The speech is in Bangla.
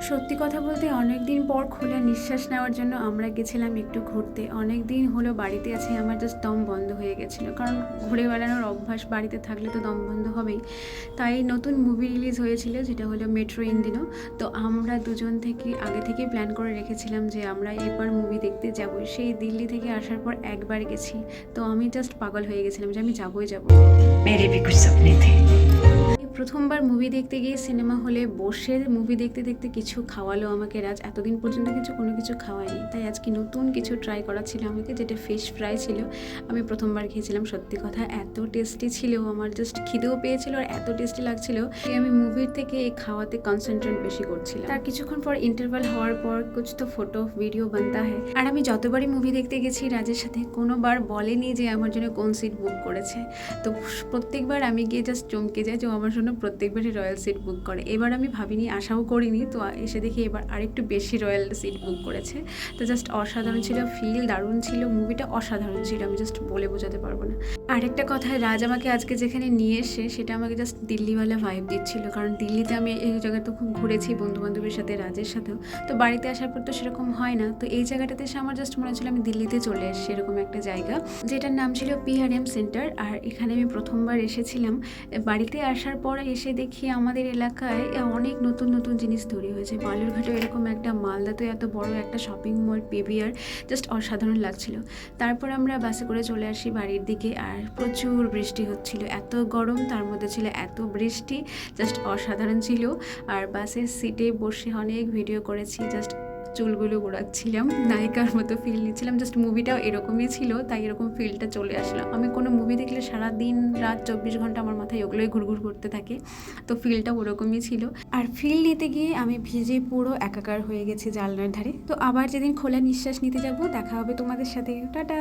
সত্যি কথা বলতে অনেক দিন পর খোলা নিঃশ্বাস নেওয়ার জন্য আমরা গেছিলাম একটু ঘুরতে। অনেক দিন হলো বাড়িতে আছি, আমার জাস্ট দম বন্ধ হয়ে গেছিলো, কারণ ঘুরে বেড়ানোর অভ্যাস বাড়িতে থাকলে তো দম বন্ধ হবেই। তাই নতুন মুভি রিলিজ হয়েছিল যেটা হলো মেট্রো ইন্ডিনো। তো আমরা দুজন থেকে আগে থেকে প্ল্যান করে রেখেছিলাম যে আমরা এবার মুভি দেখতে যাব। সেই দিল্লি থেকে আসার পর একবার গেছি, তো আমি জাস্ট পাগল হয়ে গেছিলাম যে আমি যাবোই যাবো। मेरे भी कुछ सपने थे। প্রথমবার মুভি দেখতে গিয়ে সিনেমা হলে বসে মুভি দেখতে দেখতে কিছু খাওয়ালো আমাকে রাজ। এতদিন পর্যন্ত কোনো কিছু খাওয়ায়নি, তাই আজকে নতুন কিছু ট্রাই করা ছিল আমাকে, যেটা ফিশ ফ্রাই ছিল। আমি প্রথমবার খেয়েছিলাম, সত্যি কথা এত টেস্টি ছিল, আমার জাস্ট খিদেও পেয়েছিল আর এত টেস্টি লাগছিল। আমি মুভির থেকে এই খাওয়াতে কনসেন্ট্রেট বেশি করছিলাম। তার কিছুক্ষণ পর ইন্টারভাল হওয়ার পর কুছ তো ফটো ভিডিও বানতা হয়। আর আমি যতবারই মুভি দেখতে গেছি রাজের সাথে, কোনোবার বলেনি যে আমার জন্য কোন সিট বুক করেছে। তো প্রত্যেকবার আমি গিয়ে জাস্ট চমকে যাই যে আমার জন্য প্রত্যেকবারই রয়্যাল সিট বুক করে। এবার আমি ভাবিনি, আশাও করিনি, তো এসে দেখি এবার আরেকটু বেশি রয়্যাল সিট বুক করেছে। তো জাস্ট অসাধারণ ছিল, ফিল দারুণ ছিল, মুভিটা অসাধারণ ছিল, আমি জাস্ট বলে বোঝাতে পারবো না। আরেকটা কথা, রাজ আমাকে আজকে যেখানে নিয়ে এসে সেটা আমাকে জাস্ট দিল্লিওয়ালা ভাইব দিচ্ছিল, কারণ দিল্লিতে আমি এই জায়গাটা খুব ঘুরেছি বন্ধু বান্ধবের সাথে, রাজের সাথেও। তো বাড়িতে আসার পর তো সেরকম হয় না, তো এই জায়গাটাতে এসে আমার জাস্ট মনে হচ্ছিল আমি দিল্লিতে চলে এসেছি, এরকম একটা জায়গা যেটার নাম ছিল PRM সেন্টার। আর এখানে আমি প্রথমবার এসেছিলাম। বাড়িতে আসার পর এসে দেখি আমাদের এলাকায় অনেক নতুন নতুন জিনিস তৈরি হয়েছে। বালুরঘাটে এরকম একটা, মালদাতে এত বড় একটা শপিং মল PVR, জাস্ট অসাধারণ লাগছিল। তারপর আমরা বাসে করে চলে আসি বাড়ির দিকে, আর প্রচুর বৃষ্টি হচ্ছিল, এত গরম তার মধ্যে ছিল এত বৃষ্টি, জাস্ট অসাধারণ ছিল। আর বাসের সিটে বসে অনেক ভিডিও করেছি, জাস্ট চুলগুলো ঘোরাচ্ছিলাম, নায়িকার মতো ফিল নিচ্ছিলাম। জাস্ট মুভিটাও এরকমই ছিল, তাই এরকম ফিলটা চলে আসলো। আমি কোনো মুভি দেখলে সারাদিন রাত 24 ঘন্টা আমার মাথায় ওগুলোই ঘুরঘুর করতে থাকে, তো ফিলটা ওরকমই ছিল। আর ফিল নিতে গিয়ে আমি ভিজে পুরো একাকার হয়ে গেছি জানলার ধারে। তো আবার যেদিন খোলা নিঃশ্বাস নিতে যাব, দেখা হবে তোমাদের সাথে। টাটা।